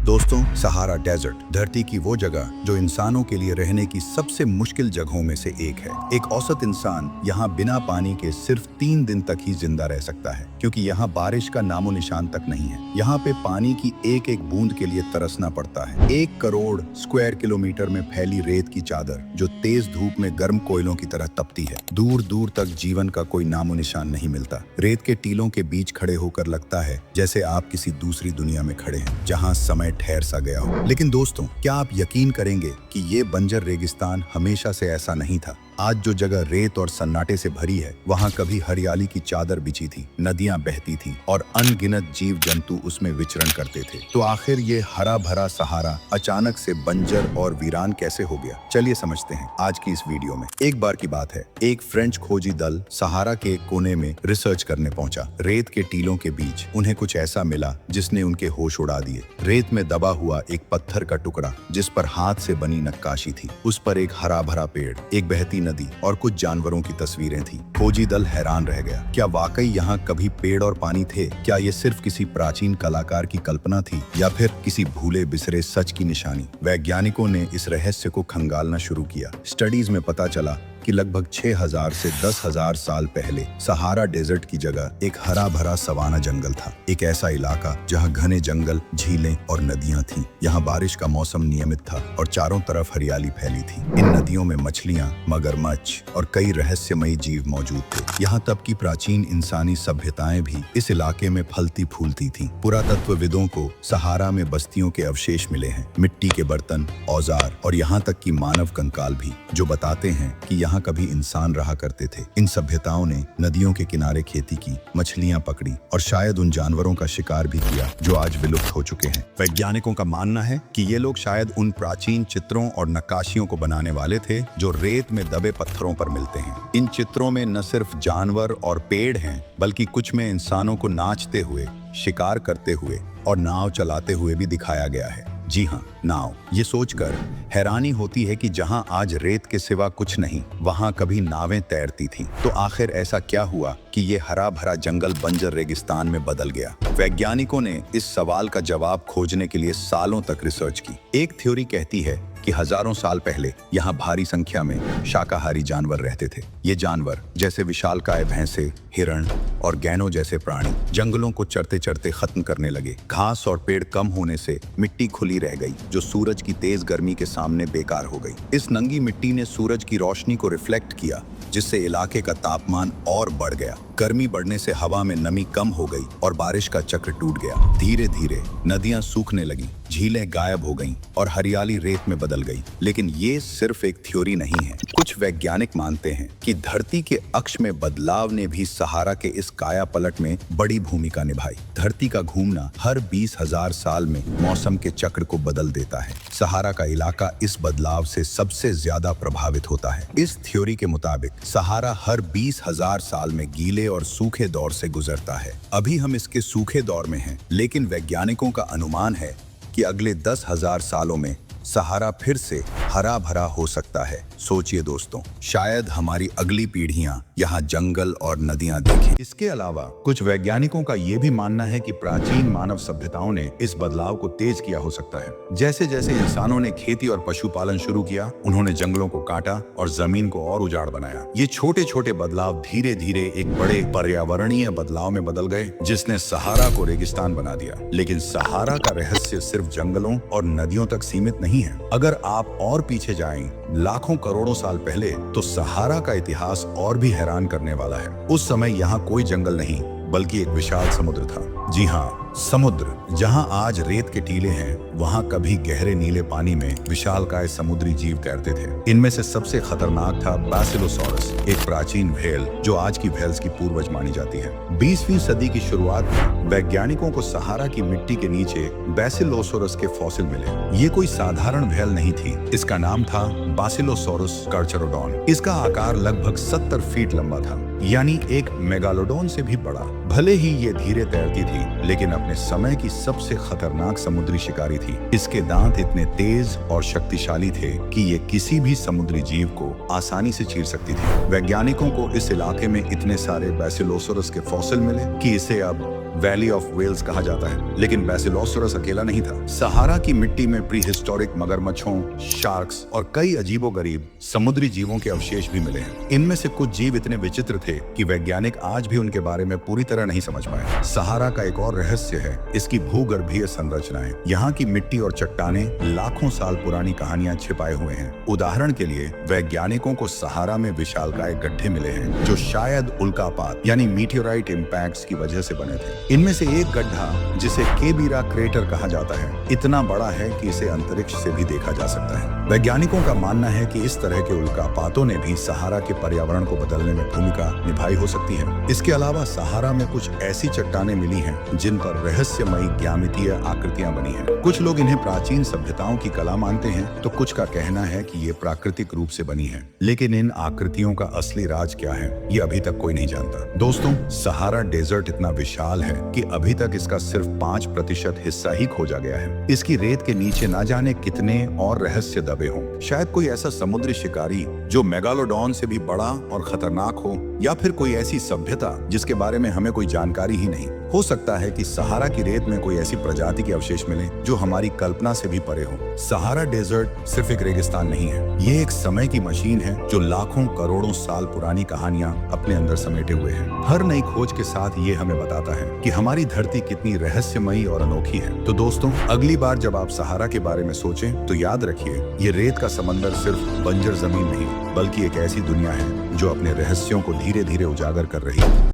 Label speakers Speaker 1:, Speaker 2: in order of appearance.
Speaker 1: दोस्तों, Sahara desert धरती की वो जगह जो इंसानों के लिए रहने की सबसे मुश्किल जगहों में से एक है। एक औसत इंसान यहाँ बिना पानी के सिर्फ 3 दिन तक ही जिंदा रह सकता है, क्योंकि यहाँ बारिश का नामो निशान तक नहीं है। यहाँ पे पानी की एक एक बूंद के लिए तरसना पड़ता है। 1 करोड़ स्क्वायर किलोमीटर में फैली रेत की चादर जो तेज धूप में गर्म कोयलों की तरह तपती है। दूर दूर तक जीवन का कोई नामो निशान नहीं मिलता। रेत के टीलों के बीच खड़े होकर लगता है जैसे आप किसी दूसरी दुनिया में खड़े हैं, जहाँ समय ठहर सा गया हो। लेकिन दोस्तों, क्या आप यकीन करेंगे कि ये बंजर रेगिस्तान हमेशा से ऐसा नहीं था। आज जो जगह रेत और सन्नाटे से भरी है, वहाँ कभी हरियाली की चादर बिछी थी, नदियां बहती थी और अनगिनत जीव जंतु उसमें विचरण करते थे। तो आखिर ये हरा भरा सहारा अचानक से बंजर और वीरान कैसे हो गया? चलिए समझते हैं आज की इस वीडियो में। एक बार की बात है, एक फ्रेंच खोजी दल सहारा के एक कोने में रिसर्च करने पहुंचा। रेत के टीलों के बीच उन्हें कुछ ऐसा मिला जिसने उनके होश उड़ा दिए। रेत में दबा हुआ एक पत्थर का टुकड़ा जिस पर हाथ से बनी नक्काशी थी। उस पर एक हरा भरा पेड़, एक बहती नदी और कुछ जानवरों की तस्वीरें थी। खोजी दल हैरान रह गया। क्या वाकई यहाँ कभी पेड़ और पानी थे? क्या ये सिर्फ किसी प्राचीन कलाकार की कल्पना थी या फिर किसी भूले बिसरे सच की निशानी? वैज्ञानिकों ने इस रहस्य को खंगालना शुरू किया। स्टडीज में पता चला कि लगभग 6000 से 10,000 साल पहले सहारा डेजर्ट की जगह एक हरा भरा सवाना जंगल था। एक ऐसा इलाका जहां घने जंगल, झीलें और नदियां थीं। यहाँ बारिश का मौसम नियमित था और चारों तरफ हरियाली फैली थी। इन नदियों में मछलियां, मगरमच्छ और कई रहस्यमयी जीव मौजूद थे। यहाँ तक कि प्राचीन इंसानी सभ्यताएं भी इस इलाके में फलती फूलती थीं। पुरातत्वविदों को सहारा में बस्तियों के अवशेष मिले हैं, मिट्टी के बर्तन, औजार और यहाँ तक कि मानव कंकाल भी, जो बताते हैं कि यहाँ कभी इंसान रहा करते थे। इन सभ्यताओं ने नदियों के किनारे खेती की, मछलियां पकड़ी और शायद उन जानवरों का शिकार भी किया जो आज विलुप्त हो चुके हैं। वैज्ञानिकों का मानना है कि ये लोग शायद उन प्राचीन चित्रों और नक्काशियों को बनाने वाले थे जो रेत में दबे पत्थरों पर मिलते हैं। इन चित्रों में न सिर्फ जानवर और पेड़ हैं, बल्कि कुछ में इंसानों को नाचते हुए, शिकार करते हुए और नाव चलाते हुए भी दिखाया गया है। जी हाँ, नाव। ये सोचकर हैरानी होती है कि जहां आज रेत के सिवा कुछ नहीं, वहां कभी नावें तैरती थीं। तो आखिर ऐसा क्या हुआ कि ये हरा भरा जंगल बंजर रेगिस्तान में बदल गया? वैज्ञानिकों ने इस सवाल का जवाब खोजने के लिए सालों तक रिसर्च की। एक थ्योरी कहती है कि हजारों साल पहले यहाँ भारी संख्या में शाकाहारी जानवर रहते थे। ये जानवर जैसे विशालकाय भैंसे, हिरण और गैनो जैसे प्राणी जंगलों को चरते चरते खत्म करने लगे। घास और पेड़ कम होने से मिट्टी खुली रह गई, जो सूरज की तेज गर्मी के सामने बेकार हो गई। इस नंगी मिट्टी ने सूरज की रोशनी को रिफ्लेक्ट किया, जिससे इलाके का तापमान और बढ़ गया। गर्मी बढ़ने से हवा में नमी कम हो गई और बारिश का चक्र टूट गया। धीरे धीरे नदियां सूखने लगी, झीलें गायब हो गईं और हरियाली रेत में बदल गई। लेकिन ये सिर्फ एक थ्योरी नहीं है। कुछ वैज्ञानिक मानते हैं कि धरती के अक्ष में बदलाव ने भी सहारा के इस काया पलट में बड़ी भूमिका निभाई। धरती का घूमना हर 20,000 साल में मौसम के चक्र को बदल देता है। सहारा का इलाका इस बदलाव से सबसे ज्यादा प्रभावित होता है। इस थ्योरी के मुताबिक सहारा हर 20,000 साल में गीले और सूखे दौर से गुजरता है। अभी हम इसके सूखे दौर में हैं, लेकिन वैज्ञानिकों का अनुमान है कि अगले 10,000 सालों में सहारा फिर से हरा भरा हो सकता है। सोचिए दोस्तों, शायद हमारी अगली पीढ़ियां यहाँ जंगल और नदियां देखें। इसके अलावा कुछ वैज्ञानिकों का ये भी मानना है कि प्राचीन मानव सभ्यताओं ने इस बदलाव को तेज किया हो सकता है। जैसे जैसे इंसानों ने खेती और पशुपालन शुरू किया, उन्होंने जंगलों को काटा और जमीन को और उजाड़ बनाया। ये छोटे छोटे बदलाव धीरे धीरे एक बड़े पर्यावरणीय बदलाव में बदल गए, जिसने सहारा को रेगिस्तान बना दिया। लेकिन सहारा का रहस्य सिर्फ जंगलों और नदियों तक सीमित नहीं है। अगर आप और पीछे जाएं, लाखों करोड़ों साल पहले, तो सहारा का इतिहास और भी हैरान करने वाला है। उस समय यहाँ कोई जंगल नहीं, बल्कि एक विशाल समुद्र था। जी हाँ, समुद्र। जहाँ आज रेत के टीले हैं, वहाँ कभी गहरे नीले पानी में विशालकाय समुद्री जीव तैरते थे। इनमें से सबसे खतरनाक था बैसिलोसॉरस, एक प्राचीन व्हेल जो आज की व्हेल्स की पूर्वज मानी जाती है। 20वीं सदी की शुरुआत में वैज्ञानिकों को सहारा की मिट्टी के नीचे बैसिलोसॉरस के फॉसिल मिले। ये कोई साधारण व्हेल नहीं थी। इसका नाम था बैसिलोसॉरस कार्चारोडोन। इसका आकार लगभग 70 फीट लंबा था, यानी एक मेगालोडोन से भी बड़ा। भले ही ये धीरे तैरती थी, लेकिन अपने समय की सबसे खतरनाक समुद्री शिकारी थी। इसके दांत इतने तेज और शक्तिशाली थे कि ये किसी भी समुद्री जीव को आसानी से चीर सकती थी। वैज्ञानिकों को इस इलाके में इतने सारे बैसिलोसॉरस के फॉसिल मिले कि इसे अब वैली ऑफ वेल्स कहा जाता है, लेकिन बैसिलोसोरस अकेला नहीं था। सहारा की मिट्टी में प्री हिस्टोरिक मगरमच्छों, शार्क्स और कई अजीबोगरीब समुद्री जीवों के अवशेष भी मिले हैं। इनमें से कुछ जीव इतने विचित्र थे कि वैज्ञानिक आज भी उनके बारे में पूरी तरह नहीं समझ पाए। सहारा का एक और रहस्य है इसकी भूगर्भीय संरचनाएं। यहाँ की मिट्टी और चट्टानें लाखों साल पुरानी कहानियां छिपाए हुए हैं। उदाहरण के लिए वैज्ञानिकों को सहारा में विशालकाय गड्ढे मिले हैं जो शायद उल्कापात यानी मीटियोराइट इम्पैक्ट्स की वजह से बने थे। इनमें से एक गड्ढा, जिसे केबीरा क्रेटर कहा जाता है, इतना बड़ा है कि इसे अंतरिक्ष से भी देखा जा सकता है। वैज्ञानिकों का मानना है कि इस तरह के उल्कापातों ने भी सहारा के पर्यावरण को बदलने में भूमिका निभाई हो सकती है। इसके अलावा सहारा में कुछ ऐसी चट्टानें मिली हैं जिन पर रहस्यमयी ज्यामितीय आकृतियां बनी हैं। कुछ लोग इन्हें प्राचीन सभ्यताओं की कला मानते हैं, तो कुछ का कहना है कि ये प्राकृतिक रूप से बनी है। लेकिन इन आकृतियों का असली राज क्या है, ये अभी तक कोई नहीं जानता। दोस्तों, सहारा डेजर्ट इतना विशाल है कि अभी तक इसका सिर्फ 5% हिस्सा ही खोजा गया है। इसकी रेत के नीचे ना जाने कितने और रहस्य दबे हों। शायद कोई ऐसा समुद्री शिकारी जो मेगालोडॉन से भी बड़ा और खतरनाक हो, या फिर कोई ऐसी सभ्यता जिसके बारे में हमें कोई जानकारी ही नहीं। हो सकता है कि सहारा की रेत में कोई ऐसी प्रजाति के अवशेष मिले जो हमारी कल्पना से भी परे हो। सहारा डेजर्ट सिर्फ एक रेगिस्तान नहीं है, ये एक समय की मशीन है जो लाखों करोड़ों साल पुरानी कहानियां अपने अंदर समेटे हुए है। हर नई खोज के साथ ये हमें बताता है कि हमारी धरती कितनी रहस्यमयी और अनोखी है। तो दोस्तों, अगली बार जब आप सहारा के बारे में सोचें तो याद रखिए, ये रेत का समंदर सिर्फ बंजर जमीन नहीं, बल्कि एक ऐसी दुनिया है जो अपने रहस्यों को धीरे धीरे उजागर कर रही है।